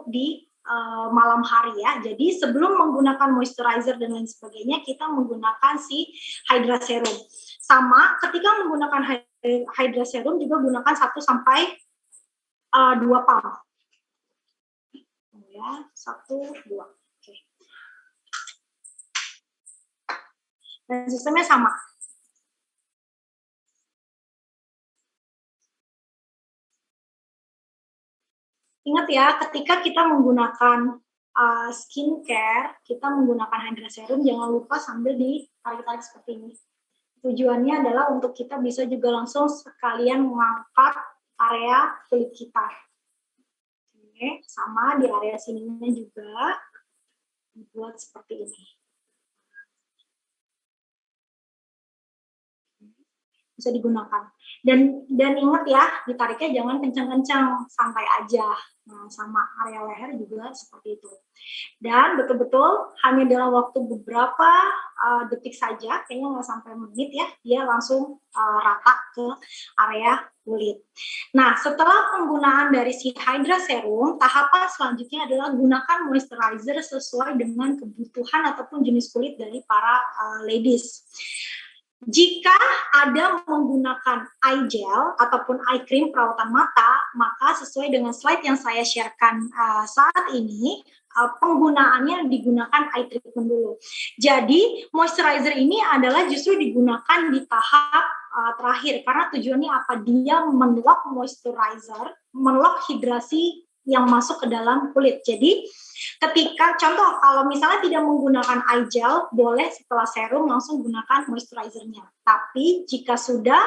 untuk di malam hari ya. Jadi sebelum menggunakan moisturizer dan lain sebagainya, kita menggunakan si Hydra Serum. Sama ketika menggunakan Hydra Serum juga gunakan 1 sampai 2 pump. Ya, 1, 2. Oke. Dan sistemnya sama. Ingat ya, ketika kita menggunakan skincare, kita menggunakan Hydra Serum, jangan lupa sambil ditarik-tarik seperti ini. Tujuannya adalah untuk kita bisa juga langsung sekalian mengangkat area kulit kita. Oke, sama di area sininya juga dibuat seperti ini. Bisa digunakan. Dan ingat ya, ditariknya jangan kencang-kencang, santai aja. Nah, sama area leher juga seperti itu. Dan betul-betul hanya dalam waktu beberapa detik saja, kayaknya nggak sampai menit ya, dia langsung rata ke area kulit. Nah, setelah penggunaan dari si Hydra Serum, tahapan selanjutnya adalah gunakan moisturizer sesuai dengan kebutuhan ataupun jenis kulit dari para ladies. Jika ada menggunakan eye gel ataupun eye cream perawatan mata, maka sesuai dengan slide yang saya sharekan saat ini, penggunaannya digunakan eye treatment dulu. Jadi moisturizer ini adalah justru digunakan di tahap terakhir, karena tujuannya apa? Dia menlock moisturizer, menlock hidrasi yang masuk ke dalam kulit. Jadi ketika contoh kalau misalnya tidak menggunakan eye gel, boleh setelah serum langsung gunakan moisturizernya. Tapi jika sudah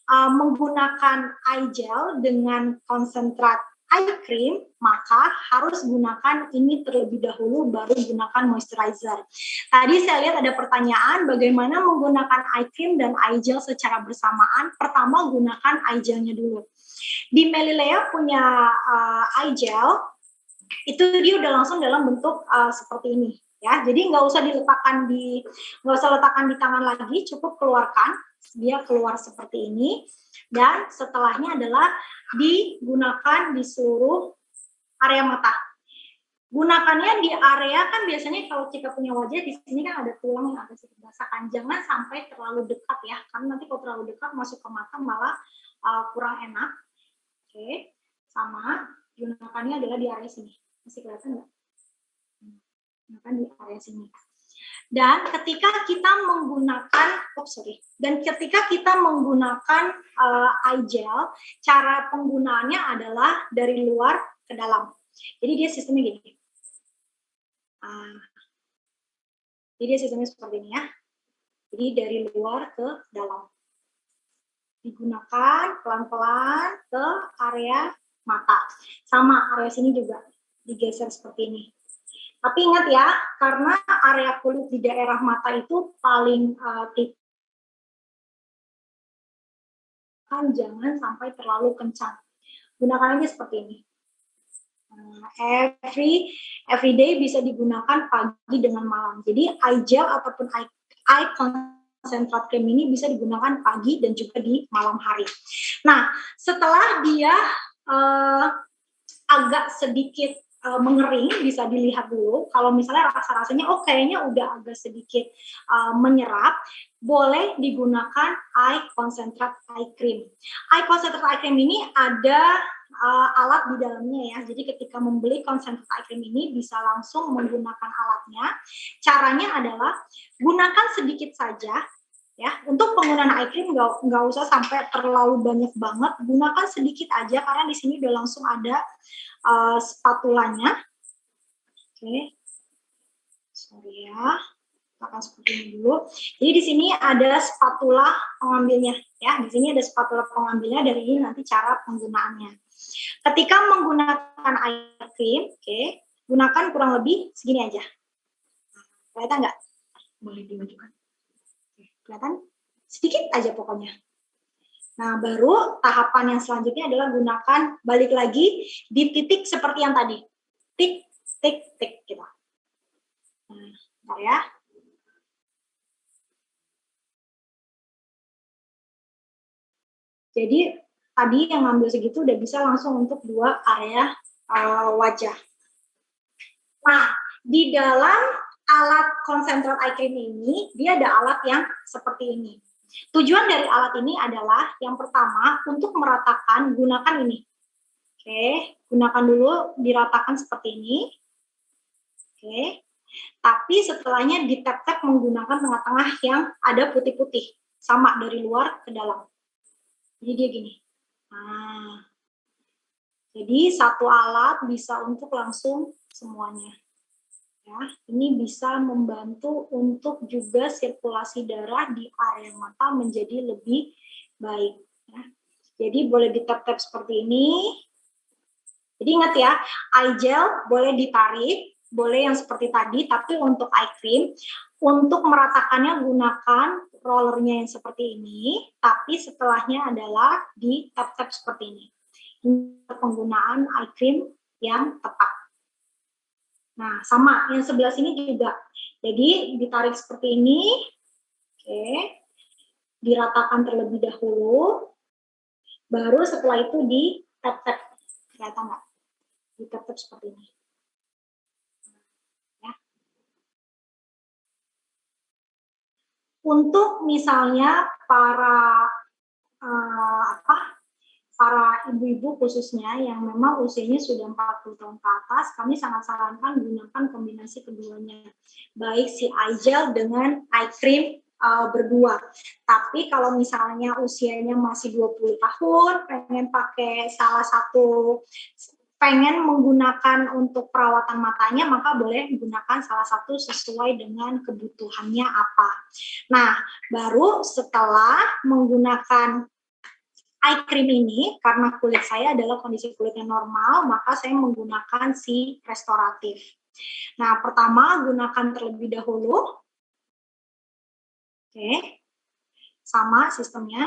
menggunakan eye gel dengan konsentrat eye cream, maka harus gunakan ini terlebih dahulu baru gunakan moisturizer. Tadi saya lihat ada pertanyaan bagaimana menggunakan eye cream dan eye gel secara bersamaan. Pertama gunakan eye gelnya dulu. Di Melilea punya eye gel, itu dia udah langsung dalam bentuk seperti ini ya. Jadi nggak usah letakkan di tangan lagi, cukup keluarkan, dia keluar seperti ini. Dan setelahnya adalah digunakan di seluruh area mata. Gunakannya di area, kan biasanya kalau kita punya wajah di sini kan ada tulang yang agak sedikit basakan. Jangan sampai terlalu dekat ya, karena nanti kalau terlalu dekat masuk ke mata malah kurang enak. Oke, sama gunakannya adalah di area sini. Masih kelihatan nggak? Gunakan di area sini. Dan ketika kita menggunakan, eye gel, cara penggunaannya adalah dari luar ke dalam. Jadi dia sistemnya gini. Jadi dia sistemnya seperti ini ya. Jadi dari luar ke dalam. Digunakan pelan-pelan ke area mata. Sama area sini juga digeser seperti ini. Tapi ingat ya, karena area kulit di daerah mata itu paling tipis, jangan sampai terlalu kencang. Gunakan aja seperti ini. Every day bisa digunakan pagi dengan malam. Jadi eye gel ataupun eye konsentrat cream ini bisa digunakan pagi dan juga di malam hari. Nah, setelah dia agak sedikit mengering, bisa dilihat dulu. Kalau misalnya rasa-rasanya kayaknya udah agak sedikit menyerap, boleh digunakan eye concentrate eye cream. Eye concentrate eye cream ini ada alat di dalamnya ya. Jadi ketika membeli concentrate eye cream ini bisa langsung menggunakan alatnya. Caranya adalah gunakan sedikit saja. Ya, untuk penggunaan eye cream nggak usah sampai terlalu banyak banget, gunakan sedikit aja karena di sini udah langsung ada spatulanya. Oke, sorry ya, akan seperti ini dulu. Jadi di sini ada spatula pengambilnya, ya. Di sini ada spatula pengambilnya, dari ini nanti cara penggunaannya. Ketika menggunakan eye cream, gunakan kurang lebih segini aja. Kelihatan nggak? Boleh dimajukan. Kelihatan? Sedikit aja pokoknya. Nah, baru tahapan yang selanjutnya adalah gunakan, balik lagi di titik seperti yang tadi. Tik, tik, tik, gitu. Nah, bentar ya. Jadi, tadi yang ngambil segitu udah bisa langsung untuk 2 area wajah. Nah, di dalam alat konsentrat eye cream ini, dia ada alat yang seperti ini. Tujuan dari alat ini adalah yang pertama untuk meratakan, gunakan ini. Oke, gunakan dulu diratakan seperti ini. Oke, tapi setelahnya ditap-tap menggunakan tengah-tengah yang ada putih-putih, sama dari luar ke dalam. Jadi dia gini. Nah, jadi satu alat bisa untuk langsung semuanya. Ya, ini bisa membantu untuk juga sirkulasi darah di area mata menjadi lebih baik. Ya. Jadi boleh ditap-tap seperti ini. Jadi ingat ya, eye gel boleh ditarik, boleh yang seperti tadi, tapi untuk eye cream, untuk meratakannya gunakan rollernya yang seperti ini, tapi setelahnya adalah di tap-tap seperti ini. Ini penggunaan eye cream yang tepat. Nah, sama, yang sebelah sini juga. Jadi ditarik seperti ini, oke, diratakan terlebih dahulu, baru setelah itu di tap-tap. Kelihatan nggak? Ditap-tap seperti ini. Ya. Untuk misalnya para ibu-ibu khususnya yang memang usianya sudah 40 tahun ke atas, kami sangat sarankan gunakan kombinasi keduanya, baik si eye gel dengan eye cream berdua. Tapi kalau misalnya usianya masih 20 tahun, pengen menggunakan untuk perawatan matanya, maka boleh menggunakan salah satu sesuai dengan kebutuhannya apa. Nah, baru setelah menggunakan eye cream ini, karena kulit saya adalah kondisi kulitnya normal, maka saya menggunakan si restoratif. Nah, pertama gunakan terlebih dahulu. Oke. Sama sistemnya.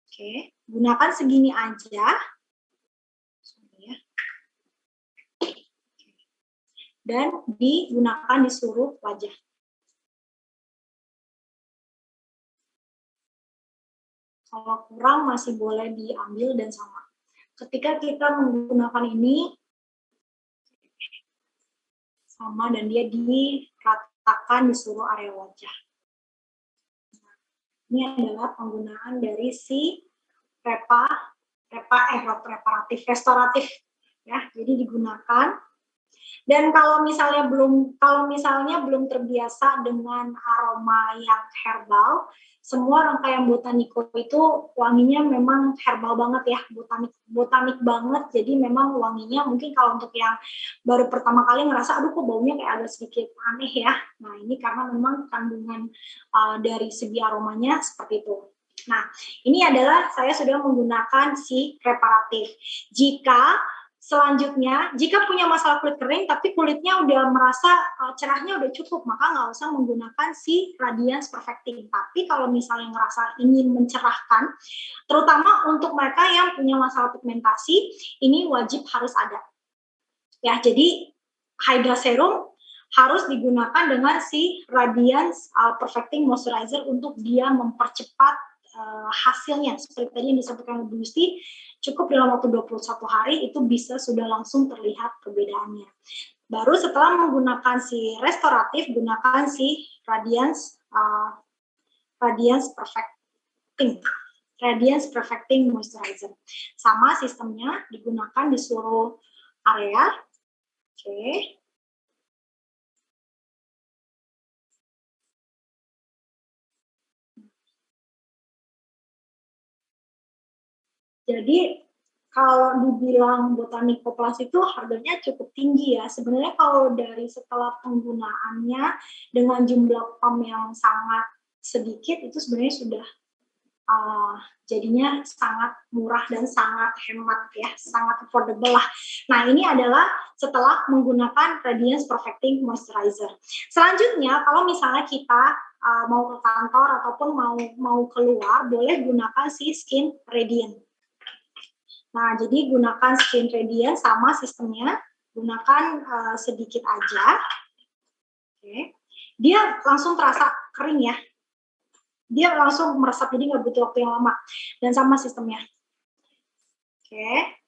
Oke, gunakan segini aja. Dan digunakan di seluruh wajah. Kalau kurang masih boleh diambil dan sama. Ketika kita menggunakan ini, sama dan dia diratakan di seluruh area wajah. Ini adalah penggunaan dari si reparatif, restoratif. Ya, jadi digunakan. Dan kalau misalnya belum terbiasa dengan aroma yang herbal, semua rangkaian botaniko itu wanginya memang herbal banget ya, botanik banget. Jadi memang wanginya mungkin kalau untuk yang baru pertama kali ngerasa, aduh kok baunya kayak agak sedikit aneh ya. Nah ini karena memang kandungan dari segi aromanya seperti itu. Nah ini adalah saya sudah menggunakan si reparatif. Selanjutnya, jika punya masalah kulit kering tapi kulitnya udah merasa cerahnya udah cukup, maka nggak usah menggunakan si Radiance Perfecting. Tapi kalau misalnya ngerasa ingin mencerahkan, terutama untuk mereka yang punya masalah pigmentasi, ini wajib harus ada. Ya, jadi Hydra Serum harus digunakan dengan si Radiance Perfecting Moisturizer untuk dia mempercepat hasilnya. Seperti tadi yang disebutkan Bu Yusti, cukup dalam waktu 21 hari itu bisa sudah langsung terlihat perbedaannya. Baru setelah menggunakan si restoratif, gunakan si Radiance Perfecting Moisturizer. Sama sistemnya digunakan di seluruh area. Oke. Jadi kalau dibilang Botanica Plus itu harganya cukup tinggi ya. Sebenarnya kalau dari setelah penggunaannya dengan jumlah pump yang sangat sedikit itu sebenarnya sudah jadinya sangat murah dan sangat hemat ya, sangat affordable lah. Nah ini adalah setelah menggunakan Radiance Perfecting Moisturizer. Selanjutnya kalau misalnya kita mau ke kantor ataupun mau keluar, boleh gunakan si Skin Radiant. Nah, jadi gunakan Skin Radiant sama sistemnya, gunakan sedikit aja. Oke. Dia langsung terasa kering ya. Dia langsung meresap, jadi nggak butuh waktu yang lama. Dan sama sistemnya. Oke.